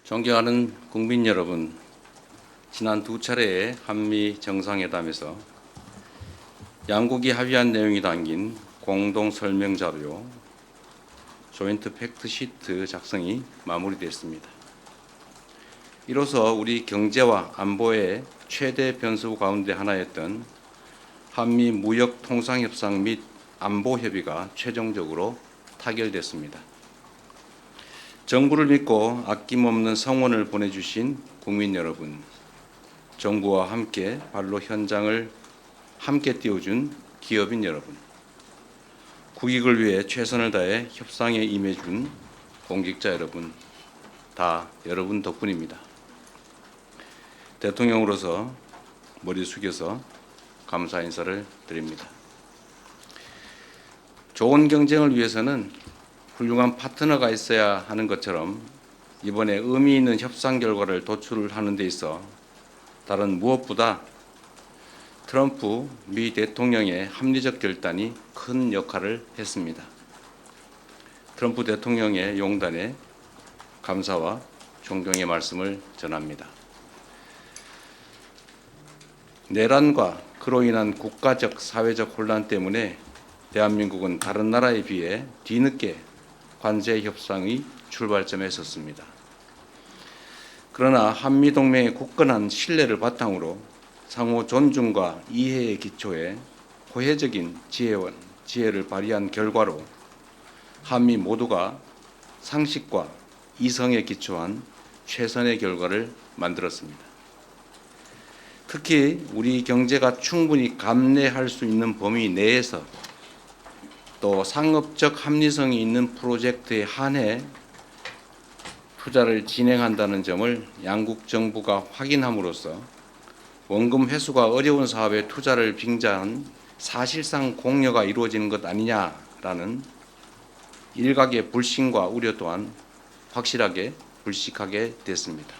존경하는 국민 여러분, 지난 두 차례의 한미 정상회담에서 양국이 합의한 내용이 담긴 공동 설명 자료 조인트 팩트시트 작성이 마무리됐습니다. 이로써 우리 경제와 안보의 최대 변수 가운데 하나였던 한미 무역 통상 협상 및 안보 협의가 최종적으로 타결됐습니다. 정부를 믿고 아낌없는 성원을 보내주신 국민 여러분, 정부와 함께 발로 현장을 함께 띄워준 기업인 여러분, 국익을 위해 최선을 다해 협상에 임해준 공직자 여러분, 다 여러분 덕분입니다. 대통령으로서 머리 숙여서 감사 인사를 드립니다. 좋은 경쟁을 위해서는 훌륭한 파트너가 있어야 하는 것처럼 이번에 의미 있는 협상 결과를 도출하는 데 있어 다른 무엇보다 트럼프 미 대통령의 합리적 결단이 큰 역할을 했습니다. 트럼프 대통령의 용단에 감사와 존경의 말씀을 전합니다. 내란과 그로 인한 국가적, 사회적 혼란 때문에 대한민국은 다른 나라에 비해 뒤늦게 관세 협상의 출발점에 섰습니다. 그러나 한미동맹의 굳건한 신뢰를 바탕으로 상호 존중과 이해의 기초에 호혜적인 지혜를 발휘한 결과로 한미 모두가 상식과 이성에 기초한 최선의 결과를 만들었습니다. 특히 우리 경제가 충분히 감내할 수 있는 범위 내에서 또 상업적 합리성이 있는 프로젝트에 한해 투자를 진행한다는 점을 양국 정부가 확인함으로써 원금 회수가 어려운 사업에 투자를 빙자한 사실상 공여가 이루어지는 것 아니냐라는 일각의 불신과 우려 또한 확실하게 불식하게 됐습니다.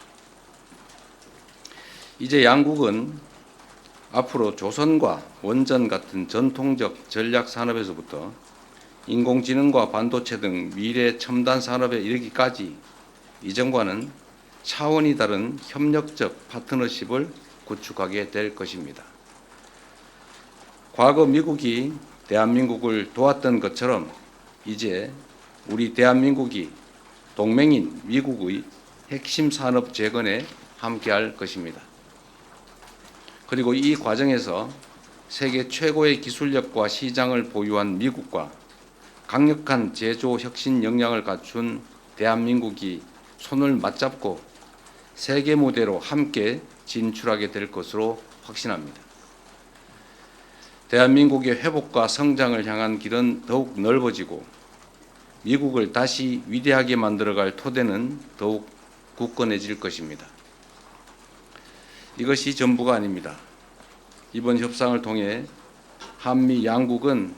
이제 양국은 앞으로 조선과 원전 같은 전통적 전략 산업에서부터 인공지능과 반도체 등 미래 첨단 산업에 이르기까지 이전과는 차원이 다른 협력적 파트너십을 구축하게 될 것입니다. 과거 미국이 대한민국을 도왔던 것처럼 이제 우리 대한민국이 동맹인 미국의 핵심 산업 재건에 함께할 것입니다. 그리고 이 과정에서 세계 최고의 기술력과 시장을 보유한 미국과 강력한 제조 혁신 역량을 갖춘 대한민국이 손을 맞잡고 세계 무대로 함께 진출하게 될 것으로 확신합니다. 대한민국의 회복과 성장을 향한 길은 더욱 넓어지고 미국을 다시 위대하게 만들어갈 토대는 더욱 굳건해질 것입니다. 이것이 전부가 아닙니다. 이번 협상을 통해 한미 양국은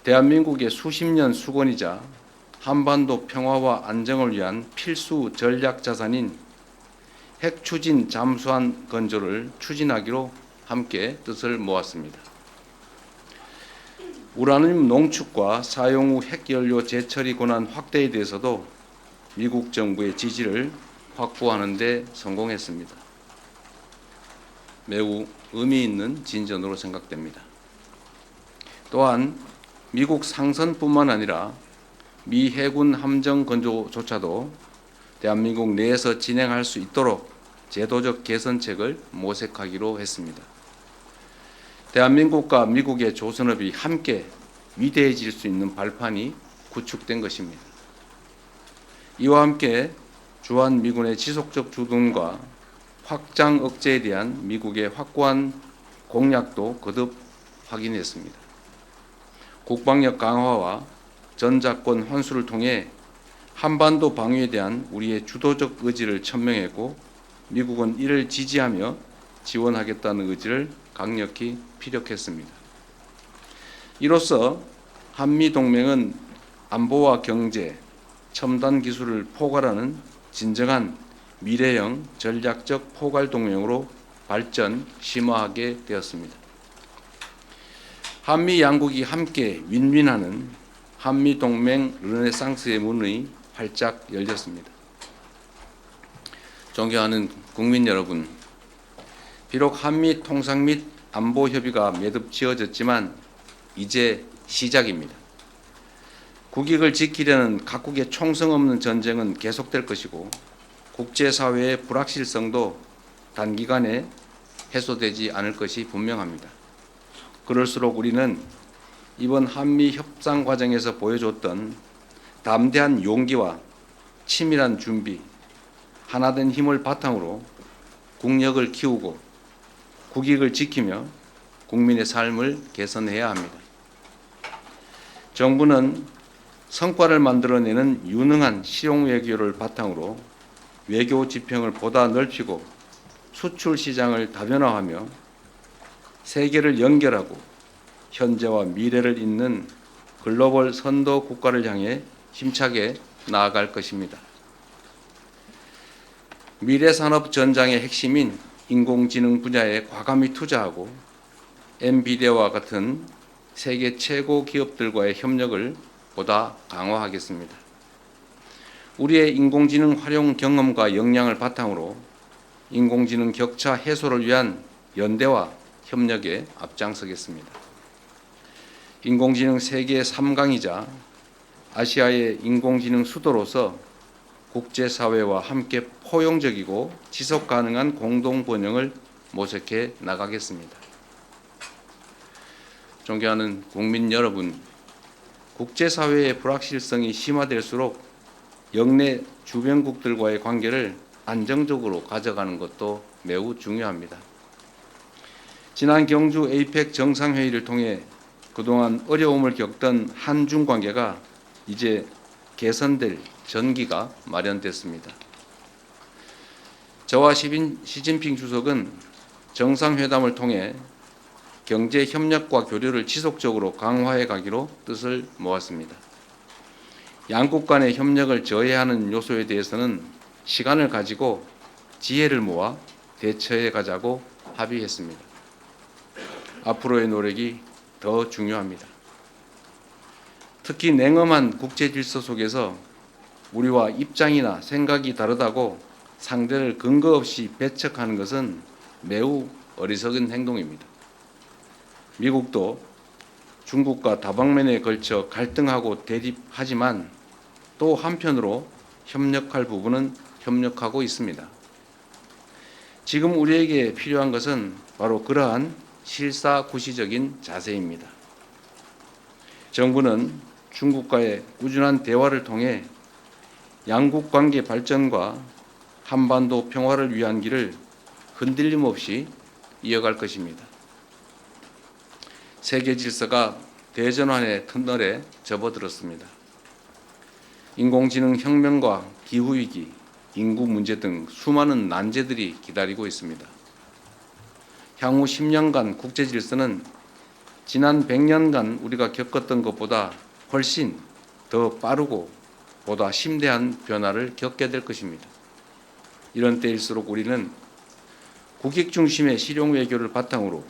대한민국의 수십 년 수건이자 한반도 평화와 안정을 위한 필수 전략 자산인 핵추진 잠수함 건조를 추진하기로 함께 뜻을 모았습니다. 우라늄 농축과 사용 후 핵연료 재처리 권한 확대에 대해서도 미국 정부의 지지를 확보하는 데 성공했습니다. 매우 의미 있는 진전으로 생각됩니다. 또한 미국 상선뿐만 아니라 미 해군 함정 건조조차도 대한민국 내에서 진행할 수 있도록 제도적 개선책을 모색하기로 했습니다. 대한민국과 미국의 조선업이 함께 위대해질 수 있는 발판이 구축된 것입니다. 이와 함께 주한미군의 지속적 주둔과 확장 억제에 대한 미국의 확고한 공약도 거듭 확인했습니다. 국방력 강화와 전작권 환수를 통해 한반도 방위에 대한 우리의 주도적 의지를 천명했고 미국은 이를 지지하며 지원하겠다는 의지를 강력히 피력했습니다. 이로써 한미동맹은 안보와 경제, 첨단 기술을 포괄하는 진정한 미래형 전략적 포괄동맹으로 발전, 심화하게 되었습니다. 한미 양국이 함께 윈윈하는 한미동맹 르네상스의 문이 활짝 열렸습니다. 존경하는 국민 여러분, 비록 한미 통상 및 안보 협의가 매듭 지어졌지만 이제 시작입니다. 국익을 지키려는 각국의 총성 없는 전쟁은 계속될 것이고 국제사회의 불확실성도 단기간에 해소되지 않을 것이 분명합니다. 그럴수록 우리는 이번 한미 협상 과정에서 보여줬던 담대한 용기와 치밀한 준비, 하나된 힘을 바탕으로 국력을 키우고 국익을 지키며 국민의 삶을 개선해야 합니다. 정부는 성과를 만들어내는 유능한 실용 외교를 바탕으로 외교 지평을 보다 넓히고 수출 시장을 다변화하며 세계를 연결하고 현재와 미래를 잇는 글로벌 선도 국가를 향해 힘차게 나아갈 것입니다. 미래산업 전장의 핵심인 인공지능 분야에 과감히 투자하고 엔비디아와 같은 세계 최고 기업들과의 협력을 보다 강화하겠습니다. 우리의 인공지능 활용 경험과 역량을 바탕으로 인공지능 격차 해소를 위한 연대와 협력에 앞장서겠습니다. 인공지능 세계 3강이자 아시아의 인공지능 수도로서 국제사회와 함께 포용적이고 지속 가능한 공동 번영을 모색해 나가겠습니다. 존경하는 국민 여러분, 국제사회의 불확실성이 심화될수록 영내 주변국들과의 관계를 안정적으로 가져가는 것도 매우 중요합니다. 지난 경주 에이펙 정상회의를 통해 그동안 어려움을 겪던 한중 관계가 이제 개선될 전기가 마련됐습니다. 저와 시진핑 주석은 정상회담을 통해 경제 협력과 교류를 지속적으로 강화해 가기로 뜻을 모았습니다. 양국 간의 협력을 저해하는 요소에 대해서는 시간을 가지고 지혜를 모아 대처해 가자고 합의했습니다. 앞으로의 노력이 더 중요합니다. 특히 냉엄한 국제 질서 속에서 우리와 입장이나 생각이 다르다고 상대를 근거 없이 배척하는 것은 매우 어리석은 행동입니다. 미국도 중국과 다방면에 걸쳐 갈등하고 대립하지만 또 한편으로 협력할 부분은 협력하고 있습니다. 지금 우리에게 필요한 것은 바로 그러한 실사구시적인 자세입니다. 정부는 중국과의 꾸준한 대화를 통해 양국 관계 발전과 한반도 평화를 위한 길을 흔들림 없이 이어갈 것입니다. 세계 질서가 대전환의 터널에 접어들었습니다. 인공지능 혁명과 기후위기, 인구 문제 등 수많은 난제들이 기다리고 있습니다. 향후 10년간 국제 질서는 지난 100년간 우리가 겪었던 것보다 훨씬 더 빠르고 보다 심대한 변화를 겪게 될 것입니다. 이런 때일수록 우리는 국익 중심의 실용 외교를 바탕으로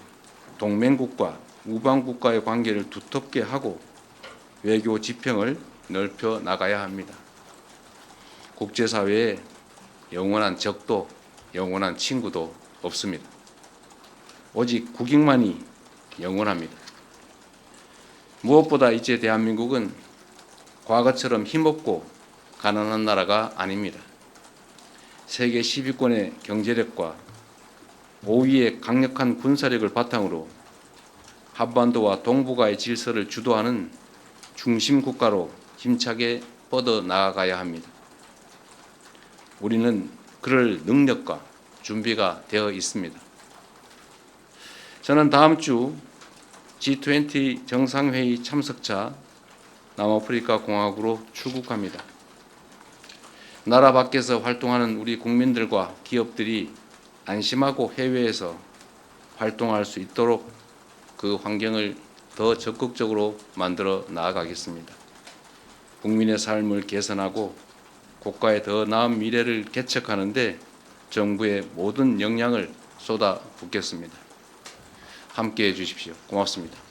동맹국과 우방국과의 관계를 두텁게 하고 외교 지평을 넓혀 나가야 합니다. 국제사회에 영원한 적도 영원한 친구도 없습니다. 오직 국익만이 영원합니다. 무엇보다 이제 대한민국은 과거처럼 힘없고 가난한 나라가 아닙니다. 세계 10위권의 경제력과 5위의 강력한 군사력을 바탕으로 한반도와 동북아의 질서를 주도하는 중심 국가로 힘차게 뻗어 나아가야 합니다. 우리는 그럴 능력과 준비가 되어 있습니다. 저는 다음 주 G20 정상회의 참석차 남아프리카 공화국으로 출국합니다. 나라 밖에서 활동하는 우리 국민들과 기업들이 안심하고 해외에서 활동할 수 있도록 그 환경을 더 적극적으로 만들어 나아가겠습니다. 국민의 삶을 개선하고 국가의 더 나은 미래를 개척하는 데 정부의 모든 역량을 쏟아붓겠습니다. 함께해 주십시오. 고맙습니다.